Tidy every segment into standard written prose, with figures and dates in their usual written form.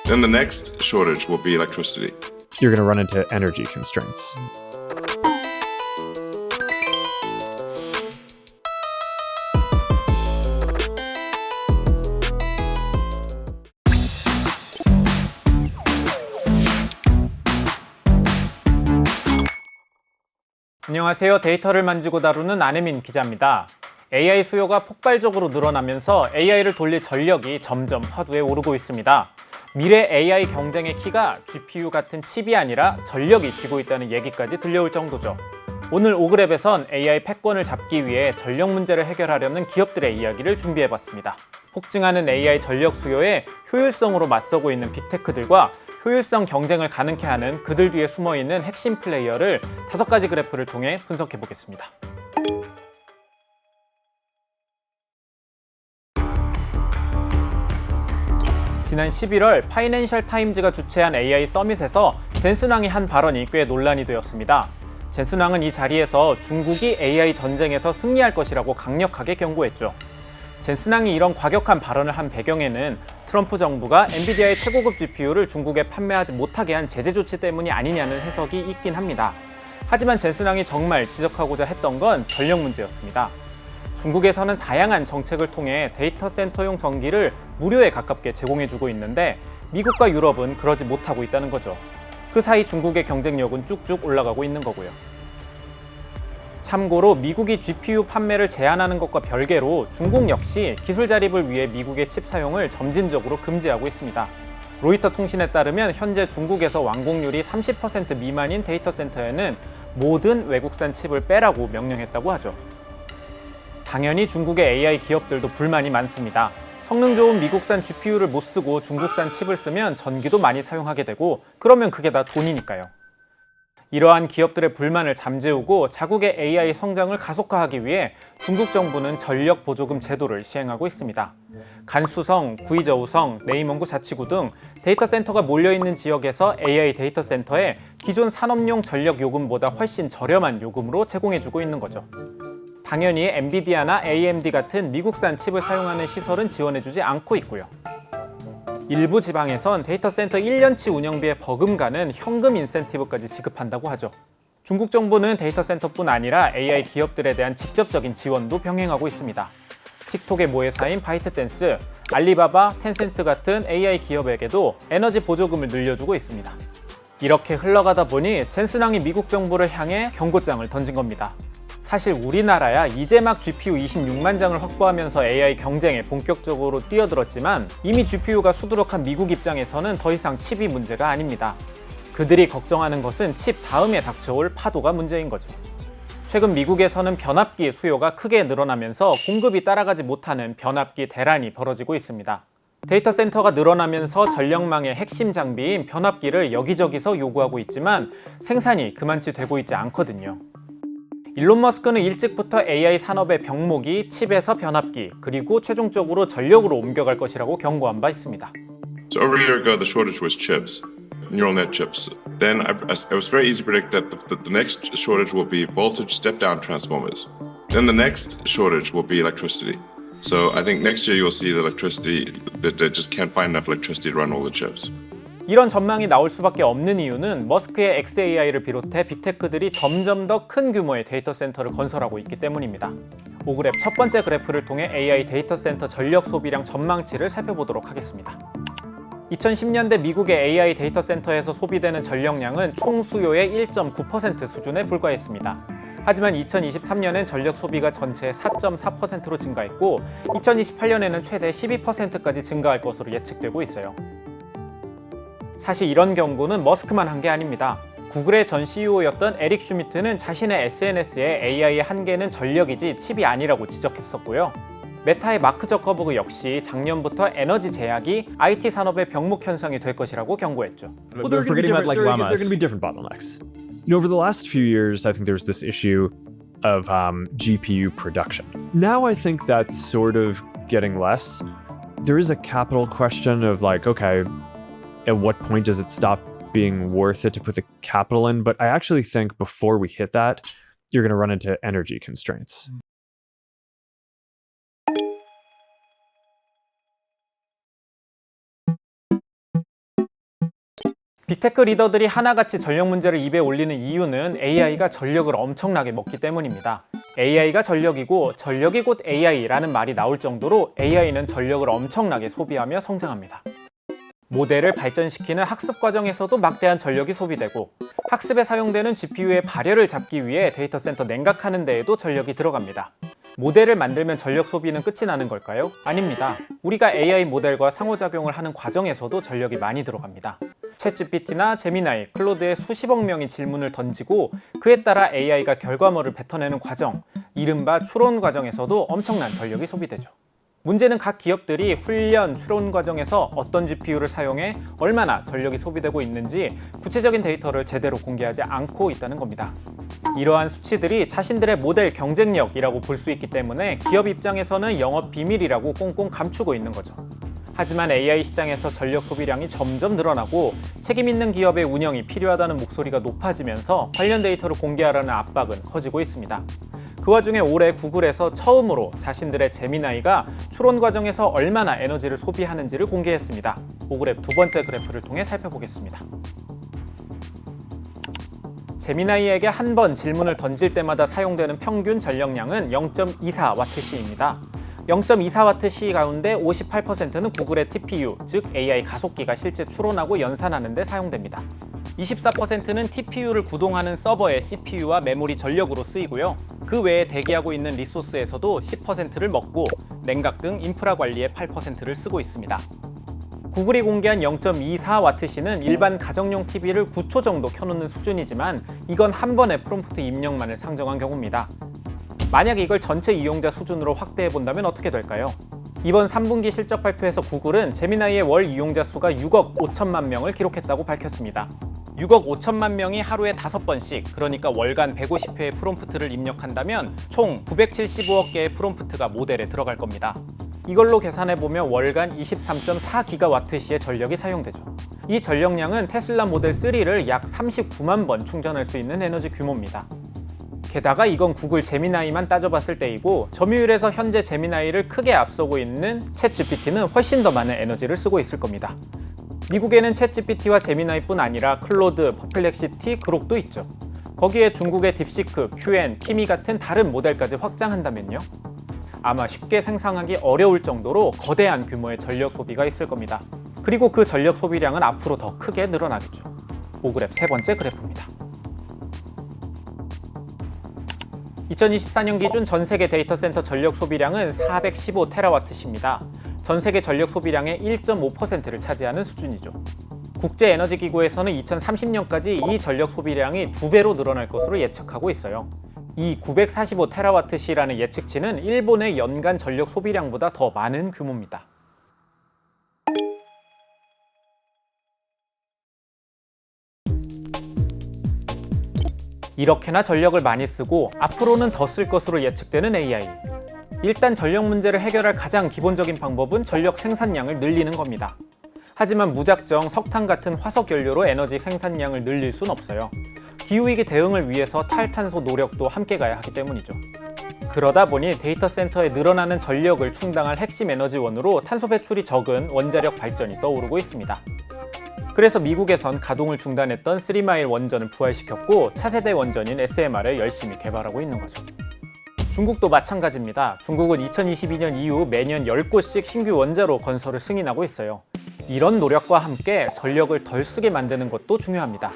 Then the next shortage will be electricity. You're going to run into energy constraints. 안녕하세요. 데이터를 만지고 다루는 안혜민 기자입니다. AI 수요가 폭발적으로 늘어나면서 AI를 돌릴 전력이 점점 화두에 오르고 있습니다. 미래 AI 경쟁의 키가 GPU 같은 칩이 아니라 전력이 쥐고 있다는 얘기까지 들려올 정도죠. 오늘 오그랩에선 AI 패권을 잡기 위해 전력 문제를 해결하려는 기업들의 이야기를 준비해봤습니다. 폭증하는 AI 전력 수요에 효율성으로 맞서고 있는 빅테크들과 효율성 경쟁을 가능케 하는 그들 뒤에 숨어있는 핵심 플레이어를 5가지 그래프를 통해 분석해보겠습니다. 지난 11월 파이낸셜 타임즈가 주최한 AI 서밋에서 젠슨 왕이 한 발언이 꽤 논란이 되었습니다. 젠슨 왕은 이 자리에서 중국이 AI 전쟁에서 승리할 것이라고 강력하게 경고했죠. 젠슨 왕이 이런 과격한 발언을 한 배경에는 트럼프 정부가 엔비디아의 최고급 GPU를 중국에 판매하지 못하게 한 제재 조치 때문이 아니냐는 해석이 있긴 합니다. 하지만 젠슨 왕이 정말 지적하고자 했던 건 전력 문제였습니다. 중국에서는 다양한 정책을 통해 데이터 센터용 전기를 무료에 가깝게 제공해주고 있는데 미국과 유럽은 그러지 못하고 있다는 거죠. 그 사이 중국의 경쟁력은 쭉쭉 올라가고 있는 거고요. 참고로 미국이 GPU 판매를 제한하는 것과 별개로 중국 역시 기술 자립을 위해 미국의 칩 사용을 점진적으로 금지하고 있습니다. 로이터 통신에 따르면 현재 중국에서 완공률이 30% 미만인 데이터 센터에는 모든 외국산 칩을 빼라고 명령했다고 하죠. 당연히 중국의 AI 기업들도 불만이 많습니다. 성능 좋은 미국산 GPU를 못 쓰고 중국산 칩을 쓰면 전기도 많이 사용하게 되고 그러면 그게 다 돈이니까요. 이러한 기업들의 불만을 잠재우고 자국의 AI 성장을 가속화하기 위해 중국 정부는 전력 보조금 제도를 시행하고 있습니다. 간수성, 구이저우성, 내이멍구 자치구 등 데이터 센터가 몰려있는 지역에서 AI 데이터 센터에 기존 산업용 전력 요금보다 훨씬 저렴한 요금으로 제공해주고 있는 거죠. 당연히 엔비디아나 AMD 같은 미국산 칩을 사용하는 시설은 지원해주지 않고 있고요. 일부 지방에선 데이터 센터 1년치 운영비에 버금가는 현금 인센티브까지 지급한다고 하죠. 중국 정부는 데이터 센터뿐 아니라 AI 기업들에 대한 직접적인 지원도 병행하고 있습니다. 틱톡의 모회사인 바이트댄스, 알리바바, 텐센트 같은 AI 기업에게도 에너지 보조금을 늘려주고 있습니다. 이렇게 흘러가다 보니 젠슨 왕이 미국 정부를 향해 경고장을 던진 겁니다. 사실 우리나라야 이제 막 GPU 26만 장을 확보하면서 AI 경쟁에 본격적으로 뛰어들었지만 이미 GPU가 수두룩한 미국 입장에서는 더 이상 칩이 문제가 아닙니다. 그들이 걱정하는 것은 칩 다음에 닥쳐올 파도가 문제인 거죠. 최근 미국에서는 변압기 수요가 크게 늘어나면서 공급이 따라가지 못하는 변압기 대란이 벌어지고 있습니다. 데이터 센터가 늘어나면서 전력망의 핵심 장비인 변압기를 여기저기서 요구하고 있지만 생산이 그만치 되고 있지 않거든요. 일론 머스크는 일찍부터 AI 산업의 병목이 칩에서 변압기, 그리고 최종적으로 전력으로 옮겨갈 것이라고 경고한 바 있습니다. So over a year ago, the shortage was chips, neural net chips. Then it was very easy to predict that the next shortage will be voltage step-down transformers. Then the next shortage will be electricity. So I think next year you'll see the electricity, that they just can't find enough electricity to run all the chips. 이런 전망이 나올 수밖에 없는 이유는 머스크의 xAI를 비롯해 빅테크들이 점점 더 큰 규모의 데이터 센터를 건설하고 있기 때문입니다. 오그랩 첫 번째 그래프를 통해 AI 데이터 센터 전력 소비량 전망치를 살펴보도록 하겠습니다. 2010년대 미국의 AI 데이터 센터에서 소비되는 전력량은 총 수요의 1.9% 수준에 불과했습니다. 하지만 2023년엔 전력 소비가 전체의 4.4%로 증가했고 2028년에는 최대 12%까지 증가할 것으로 예측되고 있어요. 사실 이런 경고는 머스크만 한 게 아닙니다. 구글의 전 CEO였던 에릭 슈미트는 자신의 SNS에 AI의 한계는 전력이지 칩이 아니라고 지적했었고요. 메타의 마크 저커버그 역시 작년부터 에너지 제약이 IT 산업의 병목 현상이 될 것이라고 경고했죠. Well, they're going to be different bottlenecks. Over the last few years, I think there's this issue of GPU production. Now I think that's sort of getting less. There is a capital question of okay, at what point does it stop being worth it to put the capital in? But I actually think before we hit that, you're going to run into energy constraints. 빅테크 리더들이 하나같이 전력 문제를 입에 올리는 이유는 AI가 전력을 엄청나게 먹기 때문입니다. AI가 전력이고 전력이 곧 AI라는 말이 나올 정도로 AI는 전력을 엄청나게 소비하며 성장합니다. 모델을 발전시키는 학습 과정에서도 막대한 전력이 소비되고 학습에 사용되는 GPU의 발열을 잡기 위해 데이터 센터 냉각하는 데에도 전력이 들어갑니다. 모델을 만들면 전력 소비는 끝이 나는 걸까요? 아닙니다. 우리가 AI 모델과 상호작용을 하는 과정에서도 전력이 많이 들어갑니다. 챗GPT나 제미나이, 클로드에 수십억 명이 질문을 던지고 그에 따라 AI가 결과물을 뱉어내는 과정, 이른바 추론 과정에서도 엄청난 전력이 소비되죠. 문제는 각 기업들이 훈련, 추론 과정에서 어떤 GPU를 사용해 얼마나 전력이 소비되고 있는지 구체적인 데이터를 제대로 공개하지 않고 있다는 겁니다. 이러한 수치들이 자신들의 모델 경쟁력이라고 볼 수 있기 때문에 기업 입장에서는 영업 비밀이라고 꽁꽁 감추고 있는 거죠. 하지만 AI 시장에서 전력 소비량이 점점 늘어나고 책임 있는 기업의 운영이 필요하다는 목소리가 높아지면서 관련 데이터를 공개하라는 압박은 커지고 있습니다. 그 와중에 올해 구글에서 처음으로 자신들의 제미나이가 추론 과정에서 얼마나 에너지를 소비하는지를 공개했습니다. 오그랩 두 번째 그래프를 통해 살펴보겠습니다. 제미나이에게 한 번 질문을 던질 때마다 사용되는 평균 전력량은 0.24Wh입니다. 0.24W 가운데 58%는 구글의 TPU, 즉 AI 가속기가 실제 추론하고 연산하는 데 사용됩니다. 24%는 TPU를 구동하는 서버의 CPU와 메모리 전력으로 쓰이고요. 그 외에 대기하고 있는 리소스에서도 10%를 먹고 냉각 등 인프라 관리에 8%를 쓰고 있습니다. 구글이 공개한 0.24W는 일반 가정용 TV를 9초 정도 켜놓는 수준이지만 이건 한 번의 프롬프트 입력만을 상정한 경우입니다. 만약 이걸 전체 이용자 수준으로 확대해 본다면 어떻게 될까요? 이번 3분기 실적 발표에서 구글은 제미나이의 월 이용자 수가 6억 5천만 명을 기록했다고 밝혔습니다. 6억 5천만 명이 하루에 5번씩, 그러니까 월간 150회의 프롬프트를 입력한다면 총 975억 개의 프롬프트가 모델에 들어갈 겁니다. 이걸로 계산해보면 월간 23.4GWh의 전력이 사용되죠. 이 전력량은 테슬라 모델 3를 약 39만 번 충전할 수 있는 에너지 규모입니다. 게다가 이건 구글 제미나이만 따져봤을 때이고 점유율에서 현재 제미나이를 크게 앞서고 있는 챗GPT는 훨씬 더 많은 에너지를 쓰고 있을 겁니다. 미국에는 챗GPT와 제미나이뿐 아니라 클로드, 퍼플렉시티, 그록도 있죠. 거기에 중국의 딥시크, QN, 키미 같은 다른 모델까지 확장한다면요? 아마 쉽게 상상하기 어려울 정도로 거대한 규모의 전력 소비가 있을 겁니다. 그리고 그 전력 소비량은 앞으로 더 크게 늘어나겠죠. 오그랩 세 번째 그래프입니다. 2024년 기준 전 세계 데이터 센터 전력 소비량은 415TWh입니다. 전 세계 전력 소비량의 1.5%를 차지하는 수준이죠. 국제에너지기구에서는 2030년까지 이 전력 소비량이 2배로 늘어날 것으로 예측하고 있어요. 이 945TWh라는 예측치는 일본의 연간 전력 소비량보다 더 많은 규모입니다. 이렇게나 전력을 많이 쓰고 앞으로는 더 쓸 것으로 예측되는 AI. 일단 전력 문제를 해결할 가장 기본적인 방법은 전력 생산량을 늘리는 겁니다. 하지만 무작정 석탄 같은 화석 연료로 에너지 생산량을 늘릴 순 없어요. 기후위기 대응을 위해서 탈탄소 노력도 함께 가야 하기 때문이죠. 그러다 보니 데이터 센터에 늘어나는 전력을 충당할 핵심 에너지원으로 탄소 배출이 적은 원자력 발전이 떠오르고 있습니다. 그래서 미국에선 가동을 중단했던 3마일 원전을 부활시켰고 차세대 원전인 SMR을 열심히 개발하고 있는 거죠. 중국도 마찬가지입니다. 중국은 2022년 이후 매년 10곳씩 신규 원자로 건설을 승인하고 있어요. 이런 노력과 함께 전력을 덜 쓰게 만드는 것도 중요합니다.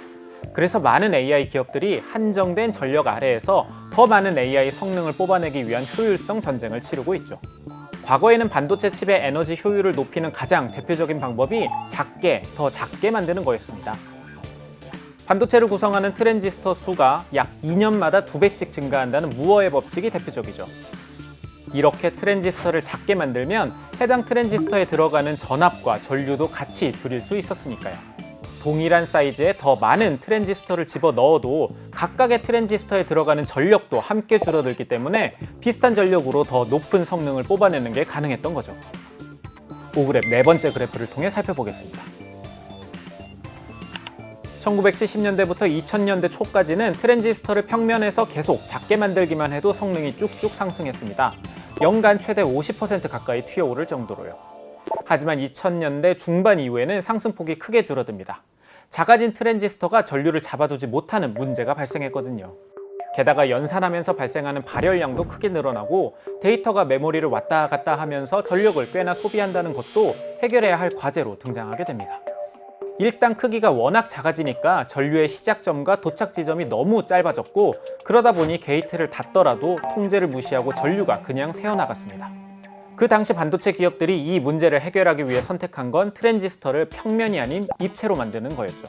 그래서 많은 AI 기업들이 한정된 전력 아래에서 더 많은 AI 성능을 뽑아내기 위한 효율성 전쟁을 치르고 있죠. 과거에는 반도체 칩의 에너지 효율을 높이는 가장 대표적인 방법이 더 작게 만드는 거였습니다. 반도체를 구성하는 트랜지스터 수가 약 2년마다 2배씩 증가한다는 무어의 법칙이 대표적이죠. 이렇게 트랜지스터를 작게 만들면 해당 트랜지스터에 들어가는 전압과 전류도 같이 줄일 수 있었으니까요. 동일한 사이즈의 더 많은 트랜지스터를 집어넣어도 각각의 트랜지스터에 들어가는 전력도 함께 줄어들기 때문에 비슷한 전력으로 더 높은 성능을 뽑아내는 게 가능했던 거죠. 오그랩 네 번째 그래프를 통해 살펴보겠습니다. 1970년대부터 2000년대 초까지는 트랜지스터를 평면에서 계속 작게 만들기만 해도 성능이 쭉쭉 상승했습니다. 연간 최대 50% 가까이 튀어오를 정도로요. 하지만 2000년대 중반 이후에는 상승폭이 크게 줄어듭니다. 작아진 트랜지스터가 전류를 잡아두지 못하는 문제가 발생했거든요. 게다가 연산하면서 발생하는 발열량도 크게 늘어나고 데이터가 메모리를 왔다 갔다 하면서 전력을 꽤나 소비한다는 것도 해결해야 할 과제로 등장하게 됩니다. 일단 크기가 워낙 작아지니까 전류의 시작점과 도착 지점이 너무 짧아졌고, 그러다 보니 게이트를 닫더라도 통제를 무시하고 전류가 그냥 새어나갔습니다. 그 당시 반도체 기업들이 이 문제를 해결하기 위해 선택한 건 트랜지스터를 평면이 아닌 입체로 만드는 거였죠.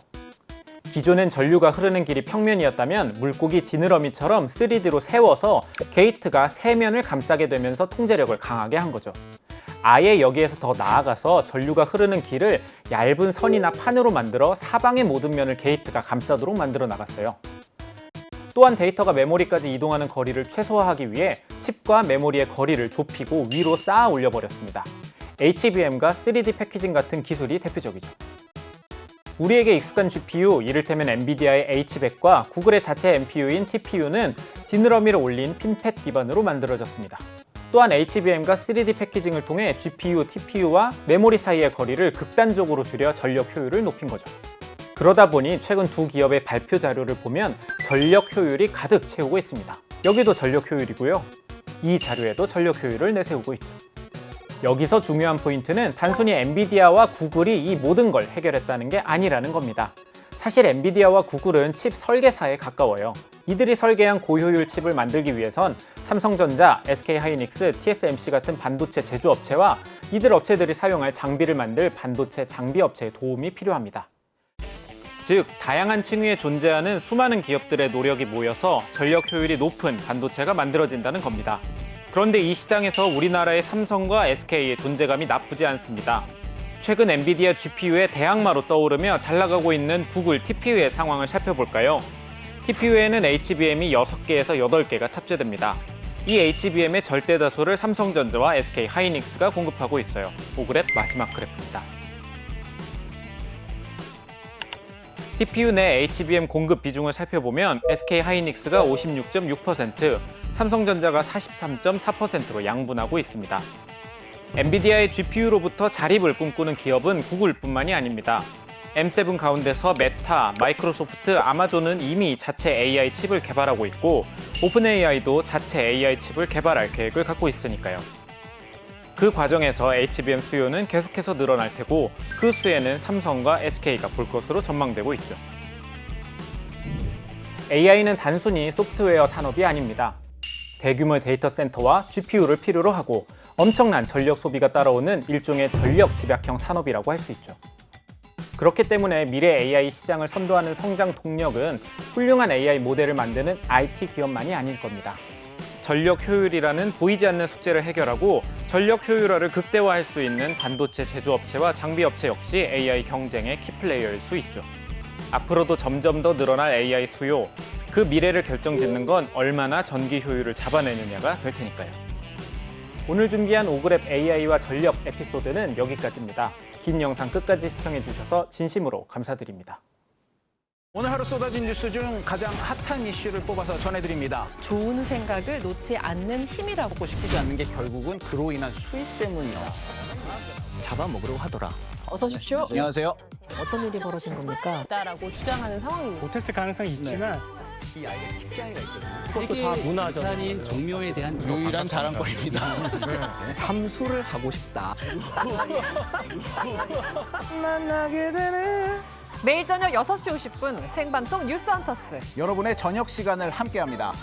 기존엔 전류가 흐르는 길이 평면이었다면 물고기 지느러미처럼 3D로 세워서 게이트가 세면을 감싸게 되면서 통제력을 강하게 한 거죠. 아예 여기에서 더 나아가서 전류가 흐르는 길을 얇은 선이나 판으로 만들어 사방의 모든 면을 게이트가 감싸도록 만들어 나갔어요. 또한 데이터가 메모리까지 이동하는 거리를 최소화하기 위해 칩과 메모리의 거리를 좁히고 위로 쌓아 올려버렸습니다. HBM과 3D 패키징 같은 기술이 대표적이죠. 우리에게 익숙한 GPU, 이를테면 엔비디아의 H100과 구글의 자체 NPU인 TPU는 지느러미를 올린 핀팻 기반으로 만들어졌습니다. 또한 HBM과 3D 패키징을 통해 GPU, TPU와 메모리 사이의 거리를 극단적으로 줄여 전력 효율을 높인 거죠. 그러다 보니 최근 두 기업의 발표 자료를 보면 전력 효율이 가득 채우고 있습니다. 여기도 전력 효율이고요. 이 자료에도 전력 효율을 내세우고 있죠. 여기서 중요한 포인트는 단순히 엔비디아와 구글이 이 모든 걸 해결했다는 게 아니라는 겁니다. 사실 엔비디아와 구글은 칩 설계사에 가까워요. 이들이 설계한 고효율 칩을 만들기 위해선 삼성전자, SK하이닉스, TSMC 같은 반도체 제조업체와 이들 업체들이 사용할 장비를 만들 반도체 장비 업체의 도움이 필요합니다. 즉, 다양한 층위에 존재하는 수많은 기업들의 노력이 모여서 전력 효율이 높은 반도체가 만들어진다는 겁니다. 그런데 이 시장에서 우리나라의 삼성과 SK의 존재감이 나쁘지 않습니다. 최근 엔비디아 GPU의 대항마로 떠오르며 잘 나가고 있는 구글 TPU의 상황을 살펴볼까요? TPU에는 HBM이 6개에서 8개가 탑재됩니다. 이 HBM의 절대 다수를 삼성전자와 SK하이닉스가 공급하고 있어요. 오그랩 마지막 그래프입니다. TPU 내 HBM 공급 비중을 살펴보면 SK하이닉스가 56.6%, 삼성전자가 43.4%로 양분하고 있습니다. 엔비디아의 GPU로부터 자립을 꿈꾸는 기업은 구글뿐만이 아닙니다. M7 가운데서 메타, 마이크로소프트, 아마존은 이미 자체 AI 칩을 개발하고 있고 오픈AI도 자체 AI 칩을 개발할 계획을 갖고 있으니까요. 그 과정에서 HBM 수요는 계속해서 늘어날 테고 그 수에는 삼성과 SK가 볼 것으로 전망되고 있죠. AI는 단순히 소프트웨어 산업이 아닙니다. 대규모 데이터 센터와 GPU를 필요로 하고 엄청난 전력 소비가 따라오는 일종의 전력 집약형 산업이라고 할 수 있죠. 그렇기 때문에 미래 AI 시장을 선도하는 성장 동력은 훌륭한 AI 모델을 만드는 IT 기업만이 아닐 겁니다. 전력 효율이라는 보이지 않는 숙제를 해결하고 전력 효율화를 극대화할 수 있는 반도체 제조업체와 장비업체 역시 AI 경쟁의 키플레이어일 수 있죠. 앞으로도 점점 더 늘어날 AI 수요, 그 미래를 결정짓는 건 얼마나 전기 효율을 잡아내느냐가 될 테니까요. 오늘 준비한 오그랩 AI와 전력 에피소드는 여기까지입니다. 긴 영상 끝까지 시청해주셔서 진심으로 감사드립니다. 오늘 하루 쏟아진 뉴스 중 가장 핫한 이슈를 뽑아서 전해드립니다. 좋은 생각을 놓지 않는 힘이라고. 먹고 싶지 않는 게 결국은 그로 인한 수익 때문이야. 잡아먹으려고 하더라. 어서 오십시오. 안녕하세요. 어떤 일이 벌어진 겁니까? 라고 주장하는 상황입니다. 못했을 가능성이 있지만 이 아이가 킥장애가 있거든요. 그것도 다 문화적인 종묘에 대한 유일한 자랑거리입니다. 삼수를 하고 싶다. 만나게 되는 매일 저녁 6시 50분 생방송 뉴스 헌터스. 여러분의 저녁 시간을 함께합니다.